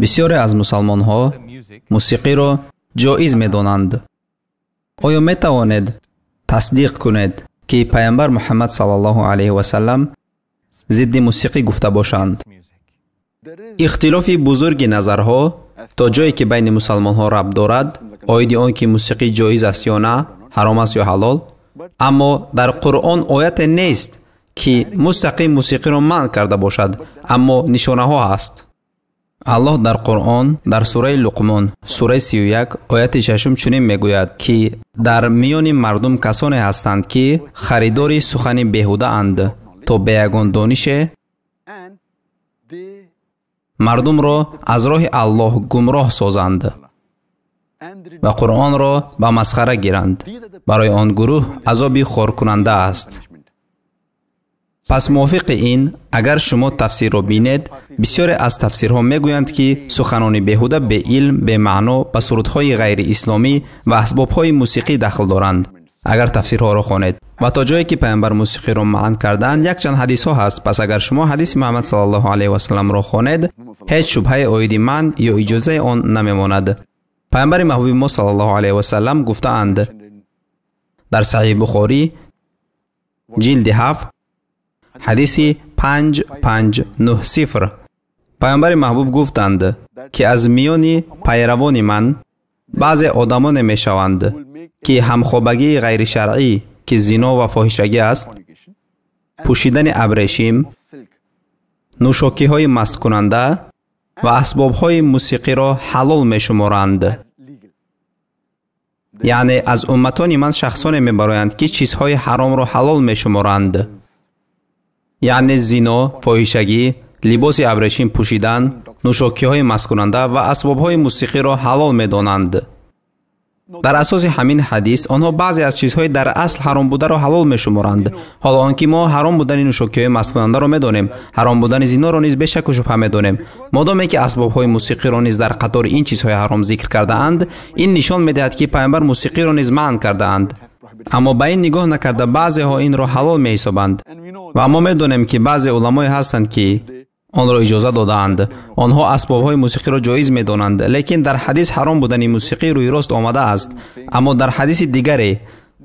бисёре аз мусалмонҳо мусиқиро ҷоиз медонанд. оё метавонед тасдиқ кунед ки пайғамбар Муҳаммад саллаллоҳу алайҳи ва саллам зидди мусиқӣ гуфта бошанд? ихтилофи бузурги назарҳо то ҷое ки байни мусалмонҳо рабт дорад оиди он ки мусиқӣ ҷоиз аст ё на, ҳаром аст ё ҳалол. аммо дар Қуръон ояте нест ки мустақим мусиқиро манъ карда бошад, аммо нишонаҳо ҳаст. аллоҳ дар Қуръон дар сураи Луқмон сураи 31 ояти 6 чунин мегӯяд ки дар миёни мардум касоне ҳастанд ки харидори сухани беҳудаанд то ба ягон донише мардумро аз роҳи Аллоҳ гумроҳ созанд ва Қуръонро ба масхара гиранд. барои он гурӯҳ азоби хоркунанда аст. пас мувофиқи ин, агар шумо тафсирро бинед, бисёре аз тафсирҳо мегӯянд ки суханони беҳуда беилм, бемаъно ба сурудҳои ғайриисломӣ ва асбобҳои мусиқӣ дахл доранд. агар тафсирҳоро хонед ва то ҷое ки пайғамбар мусиқиро маън карданд, якчанд ҳадисҳо ҳаст. пас агар шумо ҳадиси Муҳаммад саллаллоҳу алайҳи ва салламро хонед, ҳеҷ шубҳаи оиди ман ё иҷозаи он намемонад. пайғамбари маҳбуби мо саллаллоҳу алайҳи ва саллам гуфтаанд дар Саҳиҳ Бухорӣ ҷилди 7 ҳадиси 5590 пайғамбари маҳбуб гуфтанд ки аз миёни пайравони ман баъзе одамоне мешаванд ки ҳамхобагии ғайришаръӣ ки зино ва фоҳишагӣ аст, пӯшидани абрешим, нӯшокиҳои масткунанда ва асбобҳои мусиқиро ҳалол мешуморанд. яъне аз умматони ман шахсоне мебароянд ки чизҳои ҳаромро ҳалол мешуморанд, яъне зино, фоҳишагӣ, либоси абрешим пӯшидан, нӯшокиҳои масткунанда ва асбобҳои мусиқиро ҳалол медонанд. дар асоси ҳамин ҳадис онҳо баъзе аз чизҳои дар асл ҳаром бударо ҳалол мешуморанд. ҳоло он ки мо ҳаром будани нӯшокиҳои масткунандаро медонем, ҳаром будани зиноро низ бешаку шубҳа медонем, модоме ки асбобҳои мусиқиро низ дар қатори ин чизҳои ҳаром зикр кардаанд, ин нишон медиҳад ки пайғамбар мусиқиро низ маън кардаанд. аммо ба ин нигоҳ накарда баъзеҳо инро ҳалол меҳисобанд. ва мо медонем ки баъзе уламое ҳастанд ки онро иҷоза додаанд. онҳо асбобҳои мусиқиро ҷоиз медонанд, лекин дар ҳадис ҳаром будани мусиқӣ рӯйрост омадааст. аммо дар ҳадиси дигаре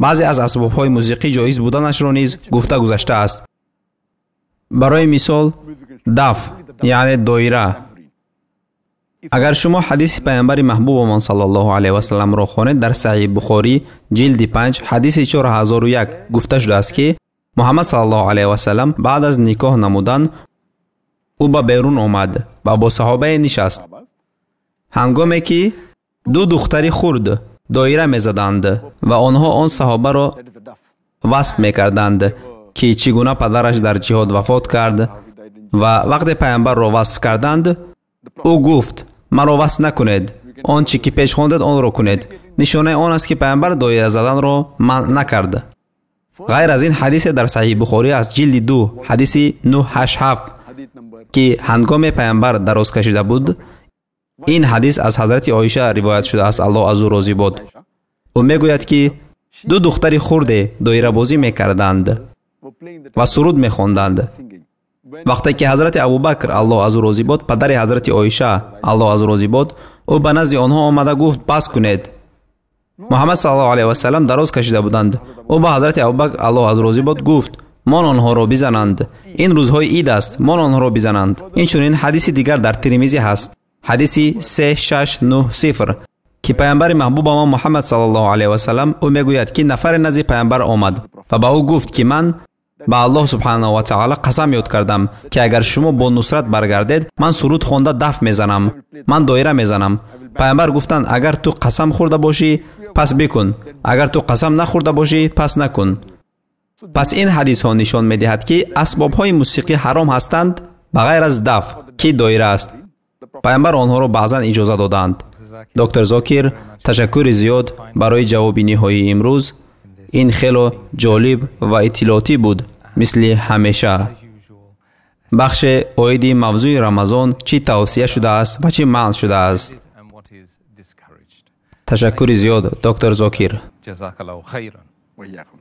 баъзе аз асбобҳои мусиқӣ ҷоиз буданашро низ гуфта гузаштааст. барои мисол даф, яъне доира. агар шумо ҳадиси пайғамбари маҳбубамон саллаллоҳу алайҳи ва салламро хонед, дар Саҳиҳ Бухорӣ ҷилди 5 ҳадиси 4001 гуфта шудааст ки Муҳаммад саллаллоҳу алайҳи ва саллам баъд аз никоҳ намудан ӯ ба берун омад ва бо саҳобае нишаст. ҳангоме ки ду духтари хурд доира мезаданд ва онҳо он саҳобаро васф мекарданд ки чӣ гуна падараш дар ҷиҳод вафот кард ва вақте пайғамбарро васф карданд, ӯ гуфт: маро васф накунед, он чӣ ки пеш хондед онро кунед. нишонаи он аст ки пайғамбар доира заданро манъ накард. ғайр аз ин ҳадисе дар Саҳиҳ Бухорӣ аз ҷилди 2 ҳадиси 987 ки ҳангоме пайғамбар дароз кашида буд, ин ҳадис аз ҳазрати Оиша ривоят шудааст, Аллоҳ аз ӯ розӣ бод. ӯ мегӯяд ки ду духтари хурде доирабозӣ мекарданд ва суруд мехонданд. вақте ки ҳазрати Абу Бакр, Аллоҳ аз ӯ розӣ бод, падари ҳазрати Оиша, Аллоҳ аз ӯ розӣ бод, ӯ ба назди онҳо омада гуфт: бас кунед. Муҳаммад саллаллоҳу алайҳи ва саллам дароз кашида буданд. ӯ ба ҳазрати Абу Бакр, Аллоҳ аз ӯ розӣ бод, гуфт: мон онҳоро бизананд. ин рӯзҳои ид аст, мон онҳоро бизананд. инчунин ҳадиси дигар дар Тирмизӣ ҳаст, ҳадиси 3690 ки пайғамбари маҳбубамон Муҳаммад саллаллоҳу алайҳи ва саллам ӯ мегӯяд ки нафаре назди пайғамбар омад ва ба ӯ гуфт ки ман ба Аллоҳ субҳанаҳу ва таъола қасам ёд кардам ки агар шумо бо нусрат баргардед, ман суруд хонда даф мезанам, ман доира мезанам. пайғамбар гуфтанд: агар ту қасам хӯрда бошӣ, пас бикун, агар ту қасам нахӯрда бошӣ, пас накун. пас ин ҳадисҳо нишон медиҳад ки асбобҳои мусиқӣ ҳаром ҳастанд ба ғайр аз даф ки доира аст. пайғамбар онҳоро баъзан иҷоза доданд. доктор Зокир, ташаккури зиёд барои ҷавоби ниҳоии имрӯз. ин хело ҷолиб ва иттилоотӣ буд, мисли ҳамеша. бахши оиди мавзӯи Рамазон чӣ тавсия шудааст ва чӣ маън шудааст. ташаккури зиёд, доктор Зокир. جزاك الله خيرا وإياكم.